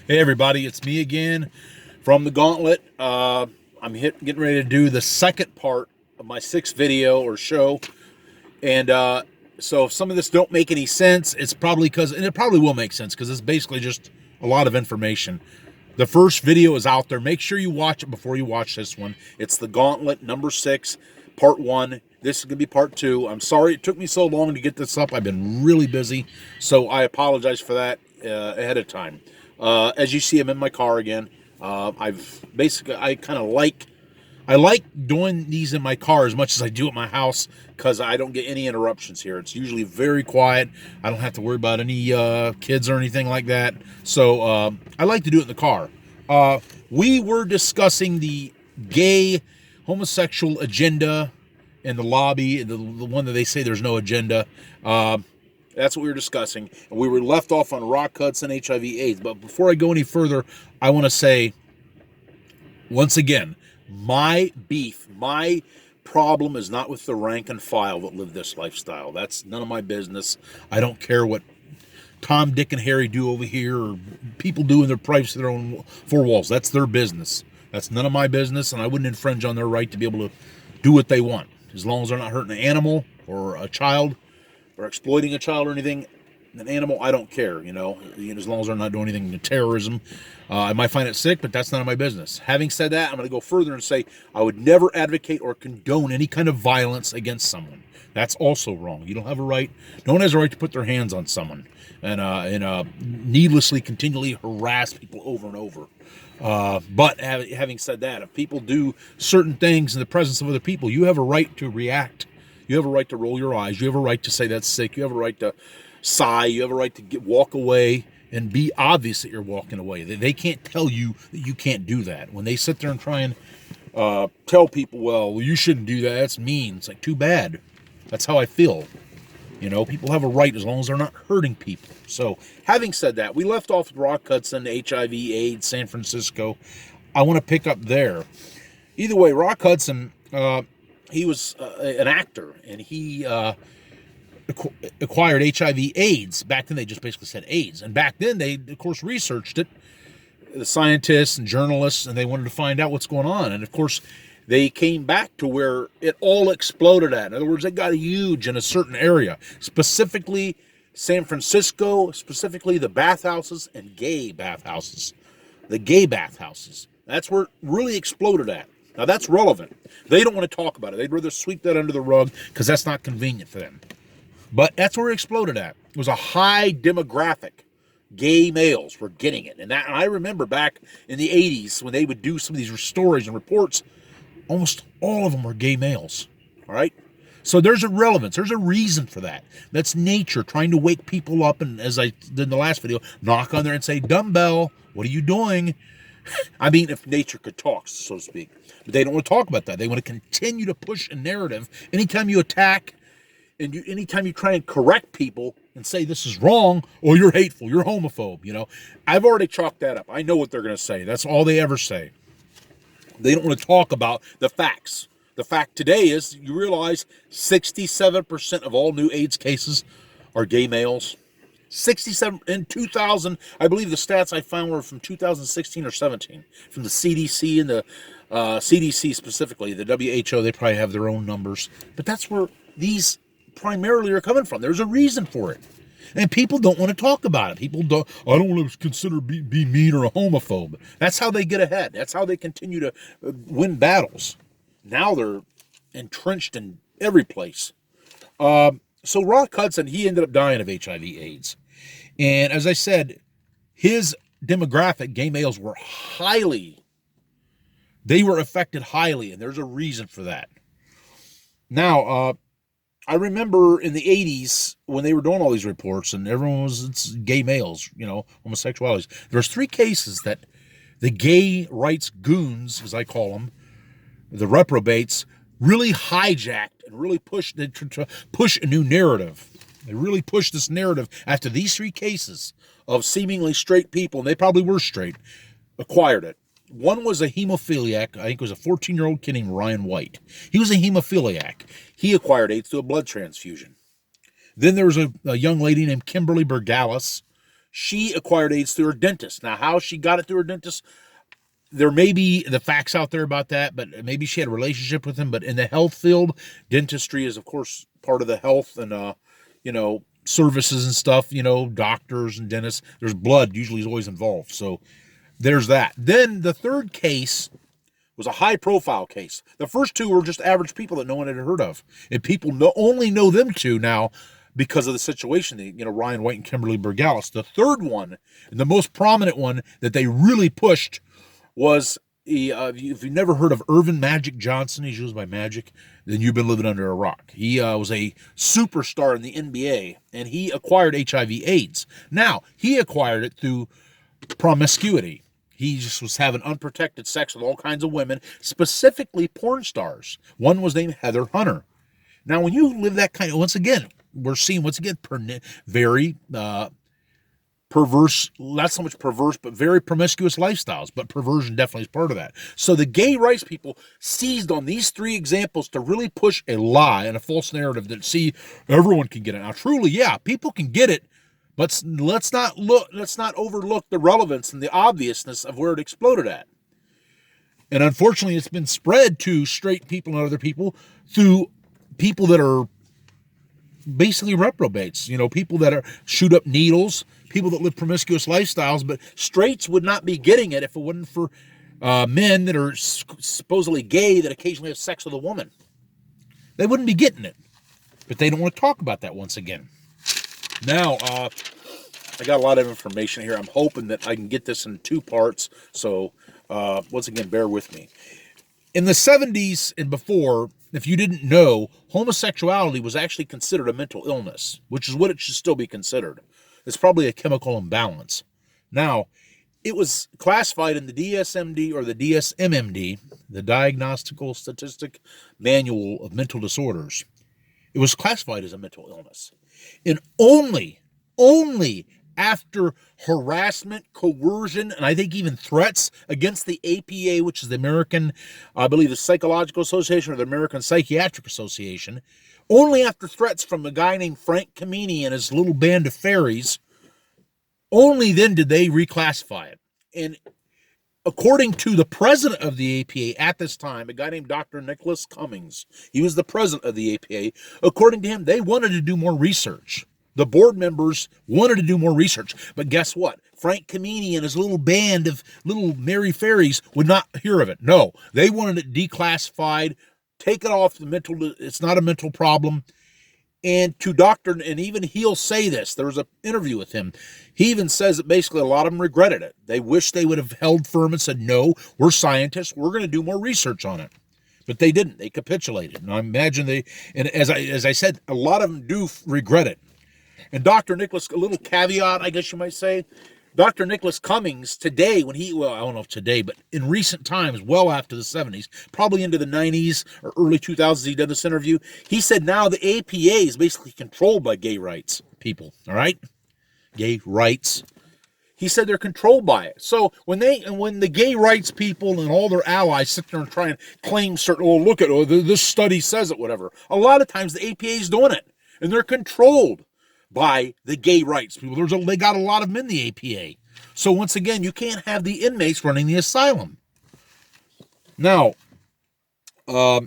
Hey everybody, it's me again from the Gauntlet. Getting ready to do the second part of my sixth video or show, and so if some of this don't make any sense, it's probably because, and it probably will make sense because it's basically just a lot of information. The first video is out there. Make sure you watch it before you watch this one. It's the Gauntlet number 6, part 1. This is going to be part 2. I'm sorry it took me so long to get this up. I've been really busy, so I apologize for that ahead of time. As you see, I'm in my car again. I like doing these in my car as much as I do at my house because I don't get any interruptions here. It's usually very quiet. I don't have to worry about any kids or anything like that. So I like to do it in the car. We were discussing the gay homosexual agenda in the lobby, the one that they say there's no agenda. That's what we were discussing. And we were left off on Rock Hudson, HIV/AIDS. But before I go any further, I want to say, once again, my beef, my problem is not with the rank and file that live this lifestyle. That's none of my business. I don't care what Tom, Dick, and Harry do over here, or people do in their privacy, their own four walls. That's their business. That's none of my business, and I wouldn't infringe on their right to be able to do what they want, as long as they're not hurting an animal or a child or exploiting a child or anything. An animal, I don't care, as long as they're not doing anything to terrorism. I might find it sick, but that's none of my business. Having said that, I'm going to go further and say I would never advocate or condone any kind of violence against someone. That's also wrong. You don't have a right. No one has a right to put their hands on someone and needlessly, continually harass people over and over. But having said that, if people do certain things in the presence of other people, you have a right to react. You have a right to roll your eyes. You have a right to say that's sick. You have a right to sigh. You have a right to walk away and be obvious that you're walking away. They can't tell you that you can't do that. When they sit there and try and tell people, well, you shouldn't do that, that's mean. It's like, too bad. That's how I feel. People have a right as long as they're not hurting people. So, having said that, we left off with Rock Hudson, HIV/AIDS, San Francisco. I want to pick up there. Either way, Rock Hudson, he was an actor, and he acquired HIV/AIDS. Back then, they just basically said AIDS. And back then, they, of course, researched it, the scientists and journalists, and they wanted to find out what's going on. And, of course, they came back to where it all exploded at. In other words, it got huge in a certain area, specifically San Francisco, specifically the bathhouses and gay bathhouses. The gay bathhouses. That's where it really exploded at. Now, that's relevant. They don't want to talk about it. They'd rather sweep that under the rug because that's not convenient for them. But that's where it exploded at. It was a high demographic. Gay males were getting it. And I remember back in the 80s when they would do some of these stories and reports, almost all of them were gay males. All right? So there's a relevance. There's a reason for that. That's nature trying to wake people up. And as I did in the last video, knock on there and say, dumbbell, what are you doing? I mean, if nature could talk, so to speak. But they don't want to talk about that. They want to continue to push a narrative. Anytime you attack and anytime you try and correct people and say this is wrong, or you're hateful, you're homophobe, I've already chalked that up. I know what they're going to say. That's all they ever say. They don't want to talk about the facts. The fact today is you realize 67% of all new AIDS cases are gay males. 67 in 2000, I believe the stats I found were from 2016 or 17, from the CDC and the CDC specifically, the WHO, they probably have their own numbers. But that's where these primarily are coming from. There's a reason for it. And people don't want to talk about it. People don't, I don't want to consider be mean or a homophobe. That's how they get ahead. That's how they continue to win battles. Now they're entrenched in every place. So Rock Hudson, he ended up dying of HIV/AIDS. And as I said, his demographic, gay males, they were affected highly, and there's a reason for that. Now, I remember in the 80s when they were doing all these reports and everyone it's gay males, homosexualities. There's 3 cases that the gay rights goons, as I call them, the reprobates, really hijacked and really pushed to push a new narrative. They really pushed this narrative after these 3 cases of seemingly straight people, and they probably were straight, acquired it. One was a hemophiliac. I think it was a 14-year-old kid named Ryan White. He was a hemophiliac. He acquired AIDS through a blood transfusion. Then there was a young lady named Kimberly Bergalis she acquired AIDS through her dentist. Now, how she got it through her dentist, there may be the facts out there about that, but maybe she had a relationship with him. But in the health field, dentistry is, of course, part of the health and, services and stuff, doctors and dentists. There's blood usually is always involved. So there's that. Then the third case was a high-profile case. The first two were just average people that no one had heard of. And people only know them two now because of the situation, Ryan White and Kimberly Bergalis. The third one, and the most prominent one that they really pushed, was, if you've never heard of Irvin Magic Johnson, he's used by Magic, then you've been living under a rock. He was a superstar in the NBA, and he acquired HIV/AIDS. Now, he acquired it through promiscuity. He just was having unprotected sex with all kinds of women, specifically porn stars. One was named Heather Hunter. Now, when you live that kind of, once again, we're seeing, very perverse, not so much perverse, but very promiscuous lifestyles. But perversion definitely is part of that. So the gay rights people seized on these three examples to really push a lie and a false narrative that, see, everyone can get it. Now, truly, yeah, people can get it. But let's not overlook the relevance and the obviousness of where it exploded at. And unfortunately, it's been spread to straight people and other people through people that are basically reprobates, people that are shoot up needles, people that live promiscuous lifestyles. But straights would not be getting it if it wasn't for men that are supposedly gay that occasionally have sex with a woman. They wouldn't be getting it. But they don't want to talk about that once again. Now, I got a lot of information here. I'm hoping that I can get this in two parts. So, once again, bear with me. In the 70s and before, if you didn't know, homosexuality was actually considered a mental illness, which is what it should still be considered. It's probably a chemical imbalance. Now, it was classified in the DSMD or the DSMMD, the Diagnostical Statistic Manual of Mental Disorders. It was classified as a mental illness. And only after harassment, coercion, and I think even threats against the APA, which is the American, I believe, the Psychological Association or the American Psychiatric Association, only after threats from a guy named Frank Kameny and his little band of fairies, only then did they reclassify it. And according to the president of the APA at this time, a guy named Dr. Nicholas Cummings, he was the president of the APA. According to him, they wanted to do more research. The board members wanted to do more research. But guess what? Frank Kameny and his little band of little merry fairies would not hear of it. No, they wanted it declassified, take it off the mental, it's not a mental problem. And to Dr., and even he'll say this, there was an interview with him. He even says that basically a lot of them regretted it. They wish they would have held firm and said, no, we're scientists, we're going to do more research on it. But they didn't. They capitulated. And I imagine and as I said, a lot of them do regret it. And Dr. Nicholas, a little caveat, I guess you might say, Dr. Nicholas Cummings today, I don't know if today, but in recent times, well after the 70s, probably into the 90s or early 2000s, he did this interview. He said now the APA is basically controlled by gay rights people, all right? Gay rights. He said they're controlled by it. So when the gay rights people and all their allies sit there and try and claim certain, this study says it, whatever. A lot of times the APA is doing it, and they're controlled by the gay rights people. They got a lot of them in the APA. So once again, you can't have the inmates running the asylum. Now, a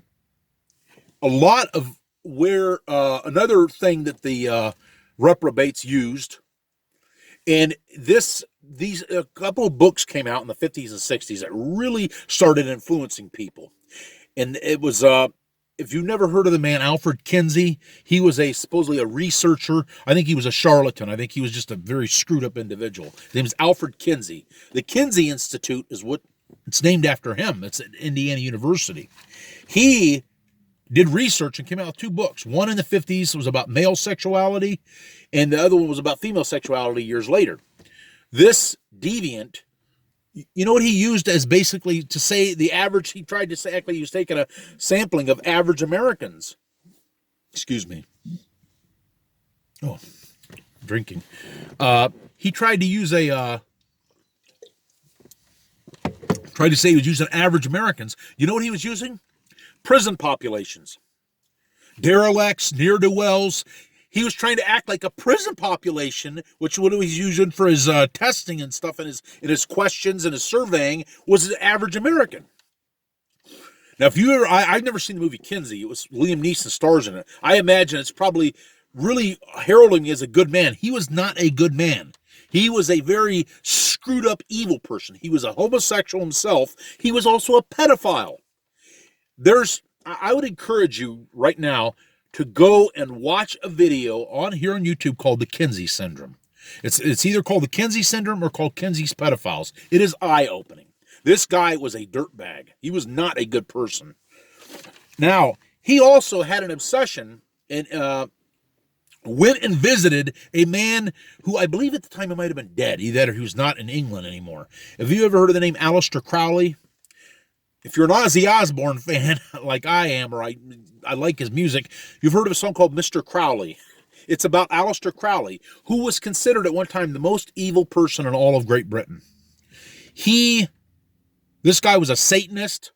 lot of where another thing that the reprobates used, and a couple of books came out in the 50s and 60s that really started influencing people. And it was if you've never heard of the man Alfred Kinsey, he was supposedly a researcher. I think he was a charlatan. I think he was just a very screwed up individual. His name is Alfred Kinsey. The Kinsey Institute is what it's named after him. It's at Indiana University. He did research and came out with two books. One in the 50s was about male sexuality, and the other one was about female sexuality years later. This deviant, you know what he used as basically to say the average, he tried to say, actually he was taking a sampling of average Americans. Excuse me. Oh, drinking. He tried to use tried to say he was using average Americans. You know what he was using? Prison populations. Derelicts, ne'er-do-wells. He was trying to act like a prison population, which what he was using for his testing and stuff and his questions and his surveying was an average American. Now, if you ever, I've never seen the movie Kinsey. It was Liam Neeson stars in it. I imagine it's probably really heralding me as a good man. He was not a good man. He was a very screwed up evil person. He was a homosexual himself. He was also a pedophile. I would encourage you right now to go and watch a video here on YouTube called the Kinsey Syndrome. It's either called the Kinsey Syndrome or called Kinsey's Pedophiles. It is eye-opening. This guy was a dirtbag. He was not a good person. Now, he also had an obsession and went and visited a man who I believe at the time he might have been dead. Either he was not in England anymore. Have you ever heard of the name Aleister Crowley? If you're an Ozzy Osbourne fan like I am, or I like his music, you've heard of a song called Mr. Crowley. It's about Aleister Crowley, who was considered at one time the most evil person in all of Great Britain. This guy was a Satanist.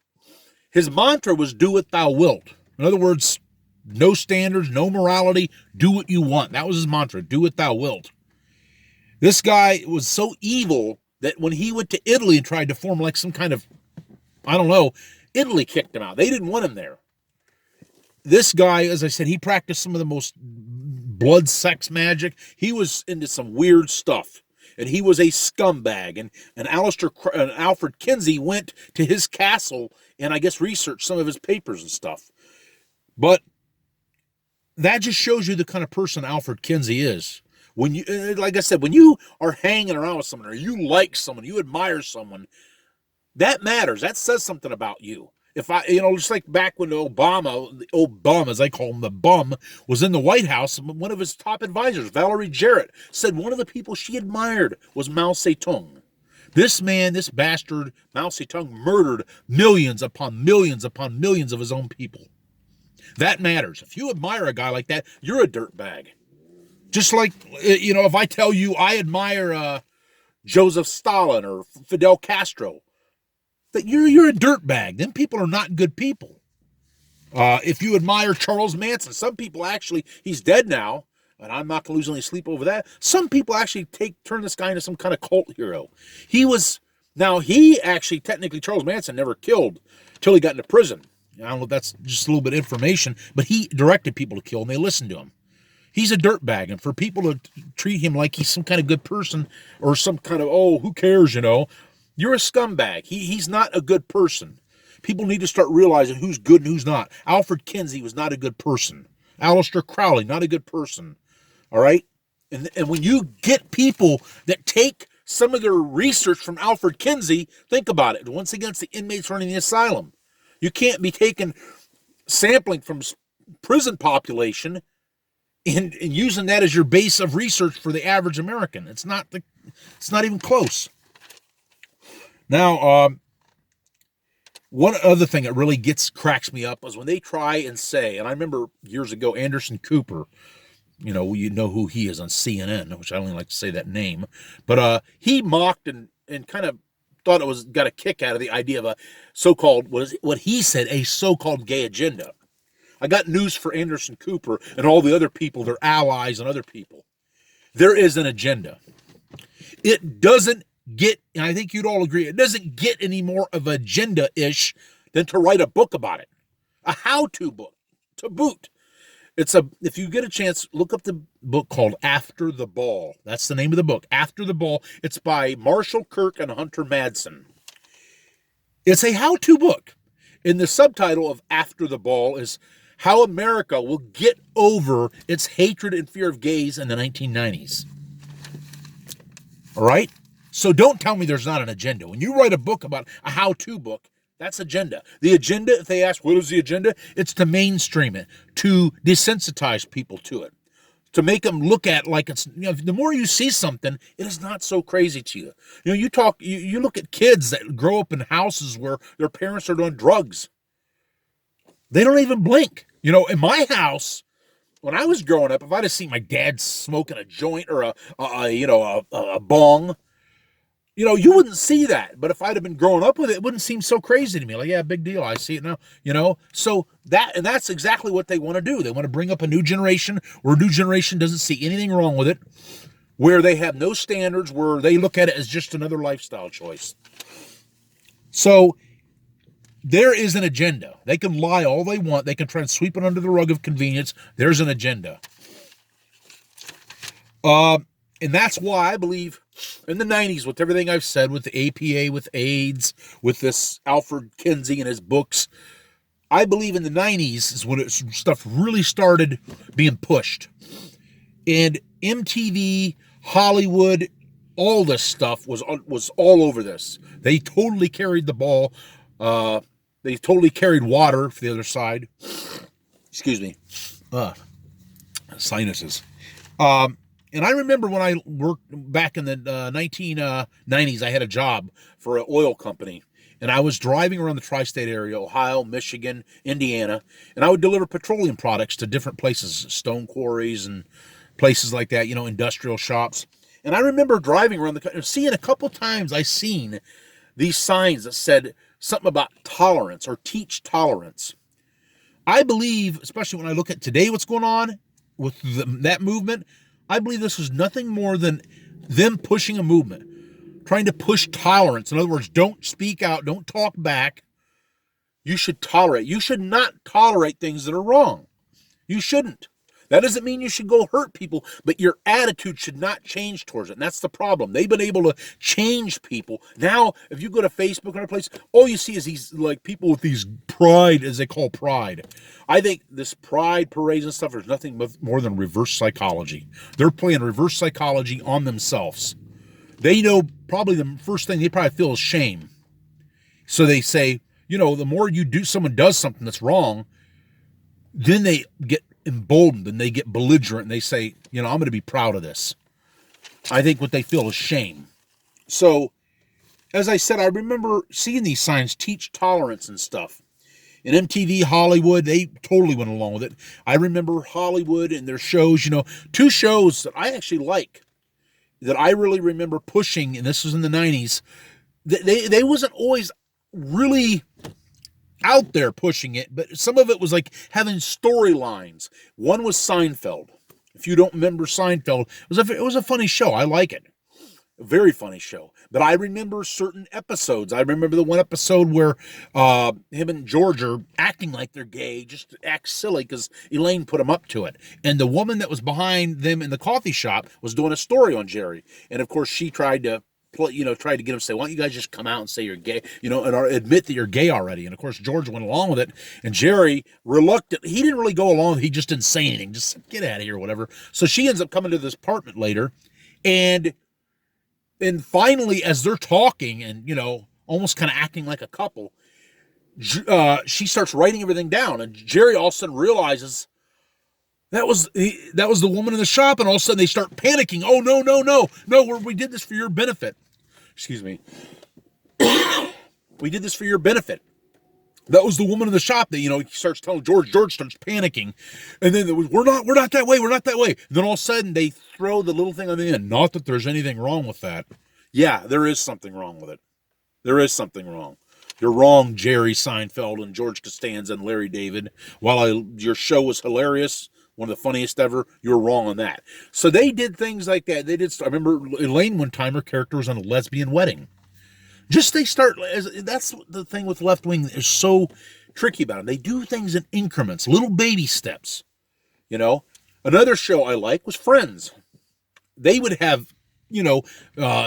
His mantra was do what thou wilt. In other words, no standards, no morality, do what you want. That was his mantra, do what thou wilt. This guy was so evil that when he went to Italy and tried to form like some kind of, I don't know, Italy kicked him out. They didn't want him there. This guy, as I said, he practiced some of the most blood sex magic. He was into some weird stuff. And he was a scumbag. And Alfred Kinsey went to his castle and I guess researched some of his papers and stuff. But that just shows you the kind of person Alfred Kinsey is. When you, like I said, when you are hanging around with someone or you like someone, you admire someone, that matters. That says something about you. If just like back when Obama, the old bum, as I call him, the bum, was in the White House, one of his top advisors, Valerie Jarrett, said one of the people she admired was Mao Zedong. This man, this bastard, Mao Zedong, murdered millions upon millions upon millions of his own people. That matters. If you admire a guy like that, you're a dirtbag. Just like, if I tell you I admire Joseph Stalin or Fidel Castro, that you're a dirtbag. Them people are not good people. If you admire Charles Manson, some people actually, he's dead now, and I'm not going to lose any sleep over that. Some people actually turn this guy into some kind of cult hero. Technically, Charles Manson never killed till he got into prison. I don't know if that's just a little bit of information, but he directed people to kill, and they listened to him. He's a dirtbag, and for people to treat him like he's some kind of good person or some kind of, who cares, you're a scumbag. He's not a good person. People need to start realizing who's good and who's not. Alfred Kinsey was not a good person. Aleister Crowley, not a good person. All right? And when you get people that take some of their research from Alfred Kinsey, think about it. Once again, it's the inmates running the asylum. You can't be taking sampling from prison population and using that as your base of research for the average American. It's not even close. Now, one other thing that really cracks me up is when they try and say, and I remember years ago, Anderson Cooper, you know who he is on CNN, which I don't even like to say that name, but he mocked and kind of thought got a kick out of the idea of a so-called, what he said, a so-called gay agenda. I got news for Anderson Cooper and all the other people, their allies and other people. There is an agenda. It doesn't get, and I think you'd all agree, it doesn't get any more of agenda-ish than to write a book about it. A how-to book, to boot. If you get a chance, look up the book called After the Ball. That's the name of the book, After the Ball. It's by Marshall Kirk and Hunter Madsen. It's a how-to book. And the subtitle of After the Ball is How America Will Get Over Its Hatred and Fear of Gays in the 1990s. All right? So don't tell me there's not an agenda. When you write a book about a how-to book, that's agenda. The agenda, if they ask, what is the agenda? It's to mainstream it, to desensitize people to it, to make them look at like it's, the more you see something, it is not so crazy to you. You look at kids that grow up in houses where their parents are doing drugs. They don't even blink. In my house, when I was growing up, if I'd have seen my dad smoking a joint or a bong, You wouldn't see that. But if I'd have been growing up with it, it wouldn't seem so crazy to me. Like, yeah, big deal. I see it now. So that's exactly what they want to do. They want to bring up a new generation where a new generation doesn't see anything wrong with it, where they have no standards, where they look at it as just another lifestyle choice. So there is an agenda. They can lie all they want. They can try and sweep it under the rug of convenience. There's an agenda. And that's why I believe in the 90s, with everything I've said, with the APA, with AIDS, with this Alfred Kinsey and his books, I believe in the 90s is when stuff really started being pushed. And MTV, Hollywood, all this stuff was all over this. They totally carried the ball. They totally carried water for the other side. Excuse me. Sinuses. And I remember when I worked back in the 1990s, I had a job for an oil company. And I was driving around the tri-state area, Ohio, Michigan, Indiana. And I would deliver petroleum products to different places, stone quarries and places like that, industrial shops. And I remember driving around the country, seeing a couple times I seen these signs that said something about tolerance or teach tolerance. I believe, especially when I look at today what's going on with that movement, I believe this is nothing more than them pushing a movement, trying to push tolerance. In other words, don't speak out, don't talk back. You should tolerate. You should not tolerate things that are wrong. You shouldn't. That doesn't mean you should go hurt people, but your attitude should not change towards it. And that's the problem. They've been able to change people. Now, if you go to Facebook or other place, all you see is these like people with these pride, as they call pride. I think this pride parades and stuff is nothing more than reverse psychology. They're playing reverse psychology on themselves. They know probably the first thing they probably feel is shame. So they say, the more someone does something that's wrong, then they get emboldened and they get belligerent and they say, I'm going to be proud of this. I think what they feel is shame. So, as I said, I remember seeing these signs, teach tolerance and stuff. In MTV, Hollywood, they totally went along with it. I remember Hollywood and their shows, two shows that I actually like, that I really remember pushing, and this was in the 90s. They wasn't always really out there pushing it, but some of it was like having storylines. One was Seinfeld. If you don't remember Seinfeld, it was a funny show. I like it. A very funny show. But I remember certain episodes. I remember the one episode where him and George are acting like they're gay, just to act silly because Elaine put them up to it. And the woman that was behind them in the coffee shop was doing a story on Jerry. And of course, she tried to get him to say, why don't you guys just come out and say you're gay, and admit that you're gay already. And of course, George went along with it. And Jerry, reluctant, he didn't really go along. He just didn't say anything. Just said, get out of here or whatever. So she ends up coming to this apartment later. And finally, as they're talking and, almost kind of acting like a couple, she starts writing everything down. And Jerry all of a sudden realizes that was the woman in the shop. And all of a sudden they start panicking. Oh, no, we did this for your benefit. Excuse me. We did this for your benefit. That was the woman in the shop that, he starts telling George. George starts panicking. And then we're not that way. We're not that way. And then all of a sudden they throw the little thing on the end. Not that there's anything wrong with that. Yeah, there is something wrong with it. There is something wrong. You're wrong, Jerry Seinfeld and George Costanza and Larry David. While your show was hilarious, one of the funniest ever, you're wrong on that. So they did things like that. I remember Elaine one time, her character was on a lesbian wedding. That's the thing with left wing is so tricky about them. They do things in increments, little baby steps. Another show I like was Friends. They would have,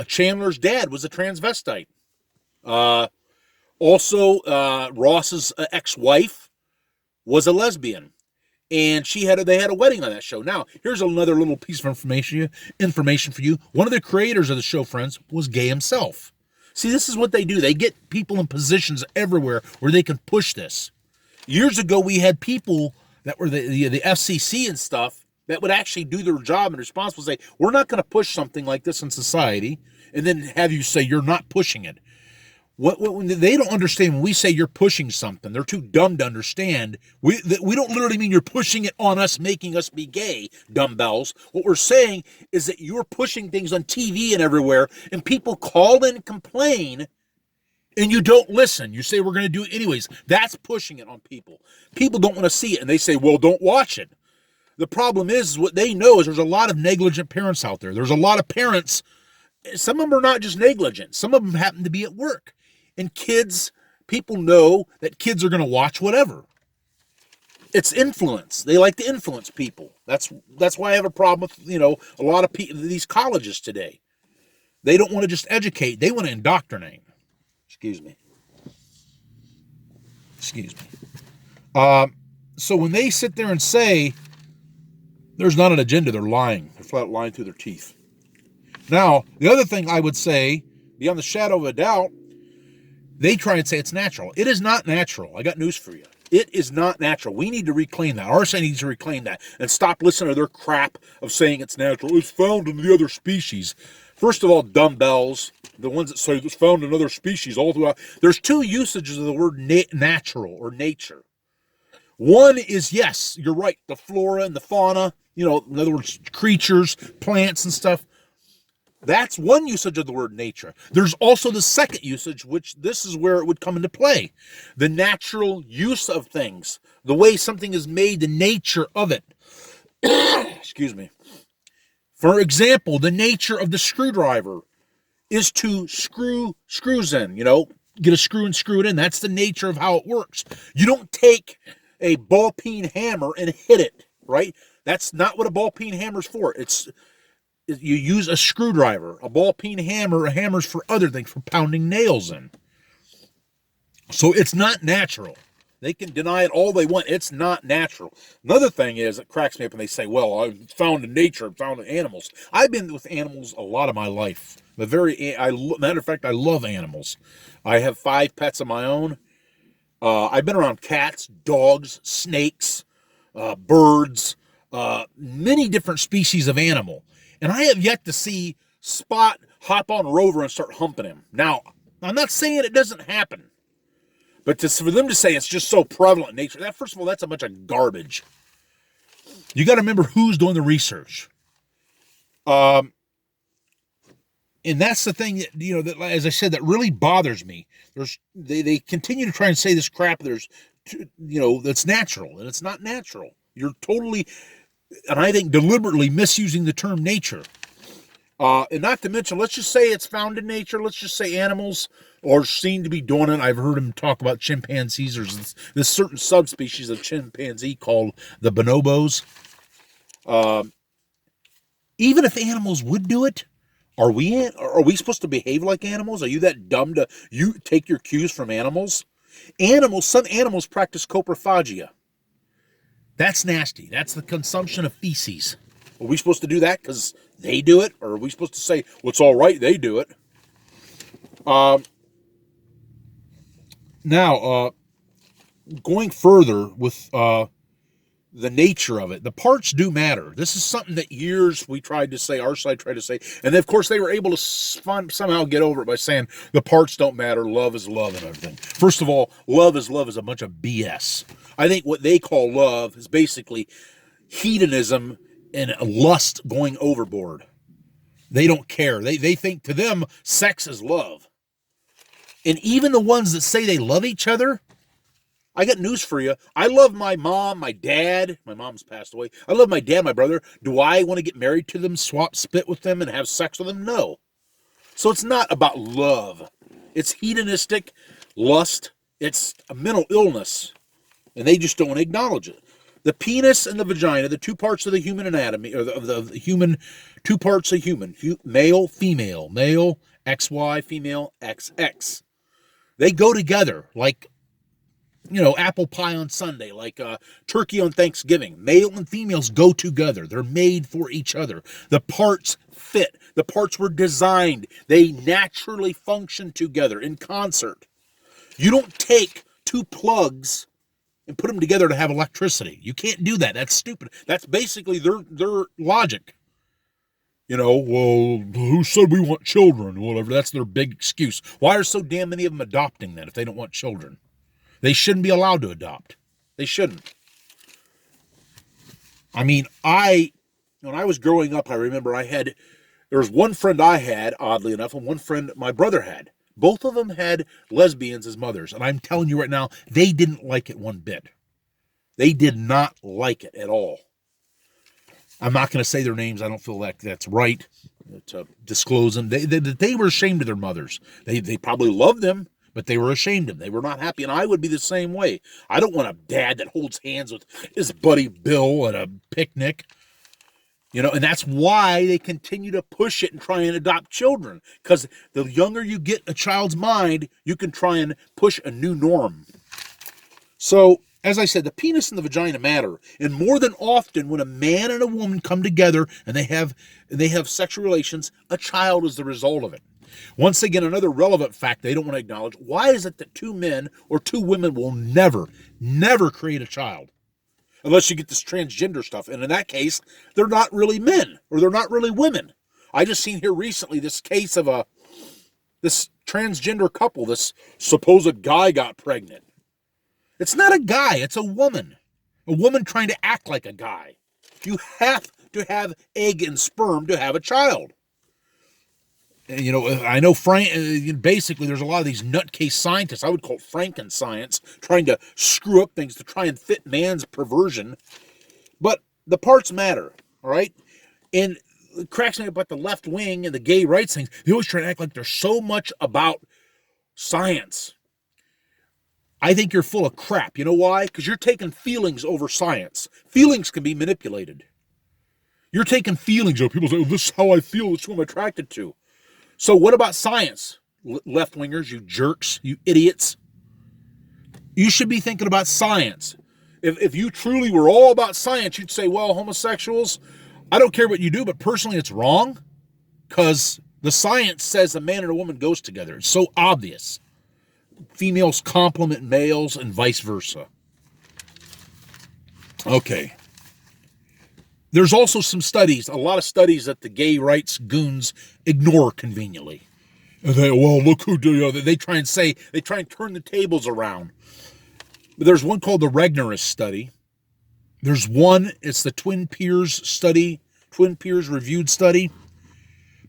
Chandler's dad was a transvestite. Also, Ross's ex-wife was a lesbian, and they had a wedding on that show. Now, here's another little piece of information for you. One of the creators of the show, Friends, was gay himself. See, this is what they do. They get people in positions everywhere where they can push this. Years ago, we had people that were the FCC and stuff that would actually do their job and responsible, say, we're not going to push something like this in society, and then have you say you're not pushing it. When they don't understand when we say you're pushing something, they're too dumb to understand. We don't literally mean you're pushing it on us, making us be gay, dumbbells. What we're saying is that you're pushing things on TV and everywhere, and people call and complain, and you don't listen. You say we're going to do it anyways. That's pushing it on people. People don't want to see it, and they say, well, don't watch it. The problem is what they know is there's a lot of negligent parents out there. There's a lot of parents. Some of them are not just negligent. Some of them happen to be at work. And people know that kids are going to watch whatever. It's influence. They like to influence people. That's why I have a problem with, a lot of these colleges today. They don't want to just educate. They want to indoctrinate. Excuse me. So when they sit there and say there's not an agenda, they're lying. They're flat lying through their teeth. Now, the other thing I would say, beyond the shadow of a doubt, they try and say it's natural. It is not natural. I got news for you. It is not natural. We need to reclaim that. Our side needs to reclaim that and stop listening to their crap of saying it's natural. It's found in the other species. First of all, dumbbells, the ones that say it's found in other species all throughout. There's two usages of the word natural or nature. One is, yes, you're right, the flora and the fauna, in other words, creatures, plants and stuff. That's one usage of the word nature. There's also the second usage, which this is where it would come into play. The natural use of things, the way something is made, the nature of it. Excuse me. For example, the nature of the screwdriver is to screw screws in, get a screw and screw it in. That's the nature of how it works. You don't take a ball-peen hammer and hit it, right? That's not what a ball-peen hammer's for. You use a screwdriver. A ball-peen hammer, a hammer's for other things, for pounding nails in. So it's not natural. They can deny it all they want. It's not natural. Another thing is, it cracks me up when they say, well, I found in nature, found in animals. I've been with animals a lot of my life. Matter of fact, I love animals. I have 5 pets of my own. I've been around cats, dogs, snakes, birds, many different species of animal. And I have yet to see Spot hop on Rover and start humping him. Now, I'm not saying it doesn't happen. But for them to say it's just so prevalent in nature, first of all, that's a bunch of garbage. You got to remember who's doing the research. And that's the thing that, as I said, that really bothers me. They continue to try and say this crap. That's natural, and it's not natural. You're totally, and I think deliberately misusing the term nature. And not to mention, let's just say it's found in nature. Let's just say animals are seen to be doing it. I've heard him talk about chimpanzees. There's this certain subspecies of chimpanzee called the bonobos. Even if animals would do it, are we supposed to behave like animals? Are you that dumb to take your cues from animals? Some animals practice coprophagia. That's nasty. That's the consumption of feces. Are we supposed to do that because they do it? Or are we supposed to say, well, it's all right, they do it? Now, going further with the nature of it, the parts do matter. This is something that our side tried to say, and of course they were able to somehow get over it by saying the parts don't matter, love is love and everything. First of all, love is a bunch of BS. I think what they call love is basically hedonism and lust going overboard. They don't care. They think to them, sex is love. And even the ones that say they love each other, I got news for you. I love my mom, my dad. My mom's passed away. I love my dad, my brother. Do I want to get married to them, swap spit with them, and have sex with them? No. So it's not about love. It's hedonistic lust. It's a mental illness. And they just don't acknowledge it. The penis and the vagina, the two parts of the human anatomy, or the human, two parts of human, male, female, male, XY, female, XX. They go together like, apple pie on Sunday, like turkey on Thanksgiving. Male and females go together. They're made for each other. The parts fit. The parts were designed. They naturally function together in concert. You don't take 2 plugs and put them together to have electricity. You can't do that. That's stupid. That's basically their logic. Well, who said we want children? Whatever. That's their big excuse. Why are so damn many of them adopting then if they don't want children? They shouldn't be allowed to adopt. They shouldn't. I mean, when I was growing up, I remember there was one friend I had, oddly enough, and one friend my brother had. Both of them had lesbians as mothers. And I'm telling you right now, they didn't like it one bit. They did not like it at all. I'm not going to say their names. I don't feel like that's right to disclose them. They were ashamed of their mothers. They probably loved them, but they were ashamed of them. They were not happy. And I would be the same way. I don't want a dad that holds hands with his buddy Bill at a picnic. And that's why they continue to push it and try and adopt children. Because the younger you get a child's mind, you can try and push a new norm. So, as I said, the penis and the vagina matter. And more than often, when a man and a woman come together and they have sexual relations, a child is the result of it. Once again, another relevant fact they don't want to acknowledge. Why is it that two men or two women will never create a child? Unless you get this transgender stuff. And in that case, they're not really men or they're not really women. I just seen here recently this case of this transgender couple. This supposed guy got pregnant. It's not a guy. It's a woman. A woman trying to act like a guy. You have to have egg and sperm to have a child. I know basically there's a lot of these nutcase scientists, I would call it Frankenscience, trying to screw up things to try and fit man's perversion. But the parts matter, all right? And it cracks me about the left wing and the gay rights things. They always try to act like there's so much about science. I think you're full of crap. You know why? Because you're taking feelings over science. Feelings can be manipulated. You're taking feelings over people say, this is how I feel, this is who I'm attracted to. So what about science? Left-wingers, you jerks, you idiots. You should be thinking about science. If you truly were all about science, you'd say, well, homosexuals, I don't care what you do, but personally it's wrong because the science says a man and a woman goes together. It's so obvious. Females complement males and vice versa. Okay. There's also some studies, a lot of studies that the gay rights goons ignore conveniently. And look who do, they try and turn the tables around. But there's one called the Regnerus study. There's one, it's the Twin Peers reviewed study.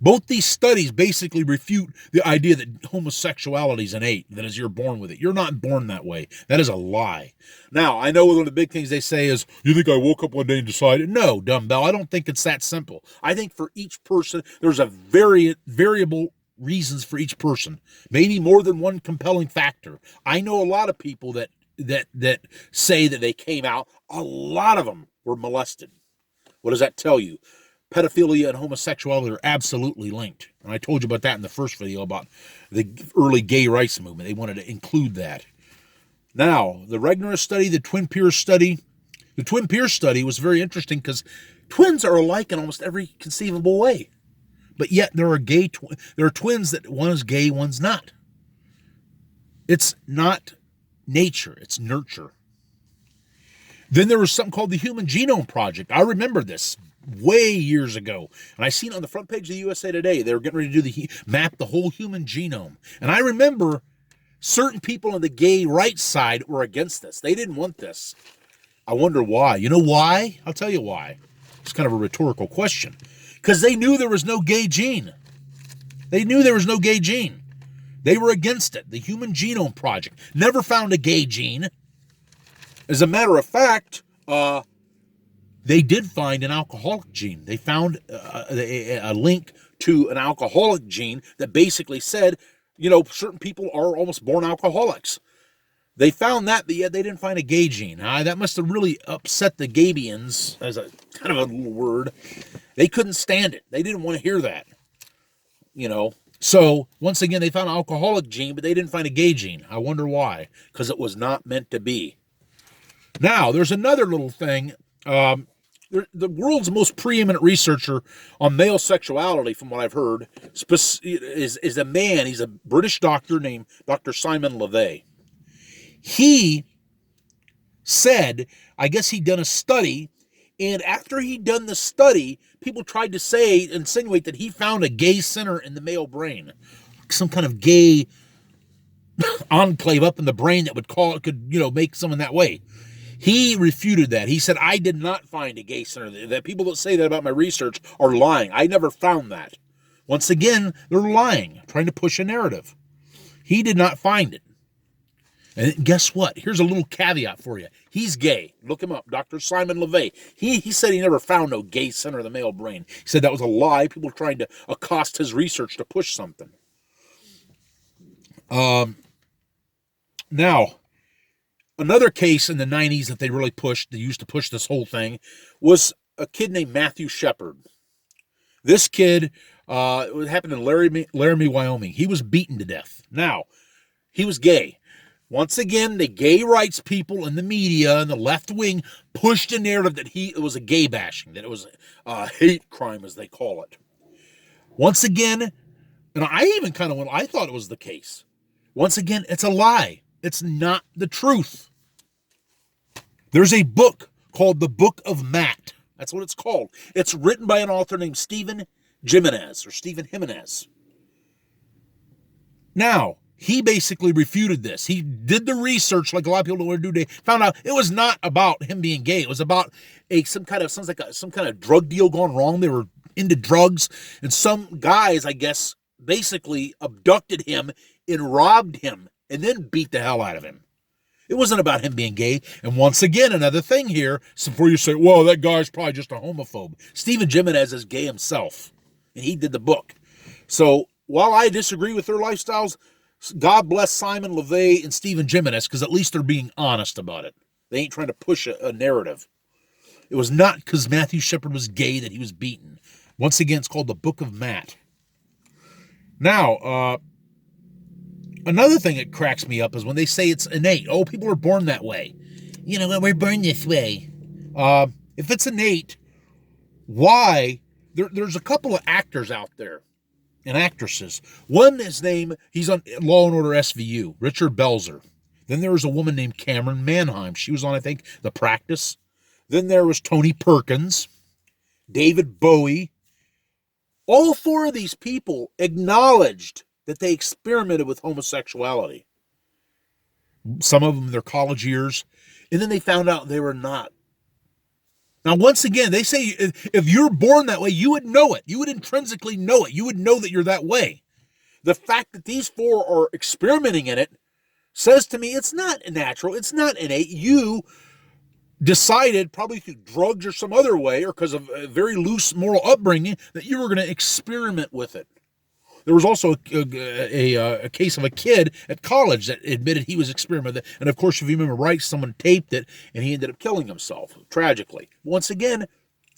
Both these studies basically refute the idea that homosexuality is innate, that is, you're born with it. You're not born that way. That is a lie. Now, I know one of the big things they say is, you think I woke up one day and decided? No, dumbbell, I don't think it's that simple. I think for each person, there's a variable reasons for each person. Maybe more than one compelling factor. I know a lot of people that say that they came out. A lot of them were molested. What does that tell you? Pedophilia and homosexuality are absolutely linked. And I told you about that in the first video about the early gay rights movement. They wanted to include that. Now, the Regnerus study, the Twin Peers study. The Twin Peers study was very interesting because twins are alike in almost every conceivable way. But yet there are twins that one is gay, one's not. It's not nature, it's nurture. Then there was something called the Human Genome Project. I remember this way years ago. And I seen on the front page of the USA Today, they were getting ready to do map the whole human genome. And I remember certain people on the gay rights side were against this. They didn't want this. I wonder why. You know why? I'll tell you why. It's kind of a rhetorical question. Because they knew there was no gay gene. They knew there was no gay gene. They were against it. The Human Genome Project never found a gay gene. As a matter of fact, they did find an alcoholic gene. They found a link to an alcoholic gene that basically said, certain people are almost born alcoholics. They found that, but yet they didn't find a gay gene. That must have really upset the Gabians, as a kind of a little word. They couldn't stand it. They didn't want to hear that. So, once again, they found an alcoholic gene, but they didn't find a gay gene. I wonder why. Because it was not meant to be. Now, there's another little thing. The world's most preeminent researcher on male sexuality, from what I've heard, is a man. He's a British doctor named Dr. Simon LeVay. He said, I guess he'd done a study, And after he'd done the study, people tried to insinuate that he found a gay center in the male brain, some kind of gay enclave up in the brain that could make someone that way. He refuted that. He said, I did not find a gay center. That people that say that about my research are lying. I never found that. Once again, they're lying, trying to push a narrative. He did not find it. And guess what? Here's a little caveat for you. He's gay. Look him up, Dr. Simon LeVay. He said he never found no gay center of the male brain. He said that was a lie. People were trying to accost his research to push something. Now, another case in the 90s that they used to push this whole thing, was a kid named Matthew Shepard. This kid, it happened in Laramie, Wyoming. He was beaten to death. Now, he was gay. Once again, the gay rights people in the media and the left wing pushed a narrative that it was a gay bashing, that it was a hate crime, as they call it. Once again, and I thought it was the case. Once again, it's a lie. It's not the truth. There's a book called The Book of Matt. That's what it's called. It's written by an author named Stephen Jimenez. Now, he basically refuted this. He did the research like a lot of people don't want to do today. Found out it was not about him being gay. It was about some kind of drug deal gone wrong. They were into drugs, and some guys, I guess, basically abducted him and robbed him and then beat the hell out of him. It wasn't about him being gay. And once again, another thing here, so before you say, well, that guy's probably just a homophobe. Stephen Jimenez is gay himself, and he did the book. So while I disagree with their lifestyles, God bless Simon LeVay and Stephen Jimenez, because at least they're being honest about it. They ain't trying to push a narrative. It was not because Matthew Shepard was gay that he was beaten. Once again, it's called The Book of Matt. Now, another thing that cracks me up is when they say it's innate. Oh, people are born that way. We're born this way. If it's innate, why? There's a couple of actors out there and actresses. One is he's on Law and Order SVU, Richard Belzer. Then there was a woman named Cameron Manheim. She was on, I think, The Practice. Then there was Tony Perkins, David Bowie. All four of these people acknowledged that they experimented with homosexuality. Some of them in their college years. And then they found out they were not. Now, once again, they say if you're born that way, you would know it. You would intrinsically know it. You would know that you're that way. The fact that these four are experimenting in it says to me it's not natural. It's not innate. You decided, probably through drugs or some other way, or because of a very loose moral upbringing, that you were going to experiment with it. There was also a case of a kid at college that admitted he was experimenting. And of course, if you remember right, someone taped it and he ended up killing himself, tragically. Once again,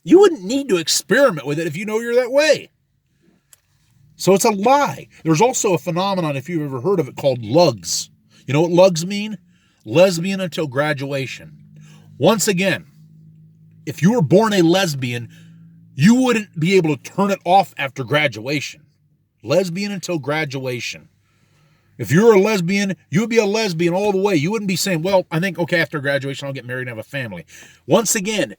you wouldn't need to experiment with it if you know you're that way. So it's a lie. There's also a phenomenon, if you've ever heard of it, called lugs. You know what lugs mean? Lesbian until graduation. Once again, if you were born a lesbian, you wouldn't be able to turn it off after graduation. Lesbian until graduation. If you're a lesbian, you would be a lesbian all the way. You wouldn't be saying, well, I think, okay, after graduation, I'll get married and have a family. Once again,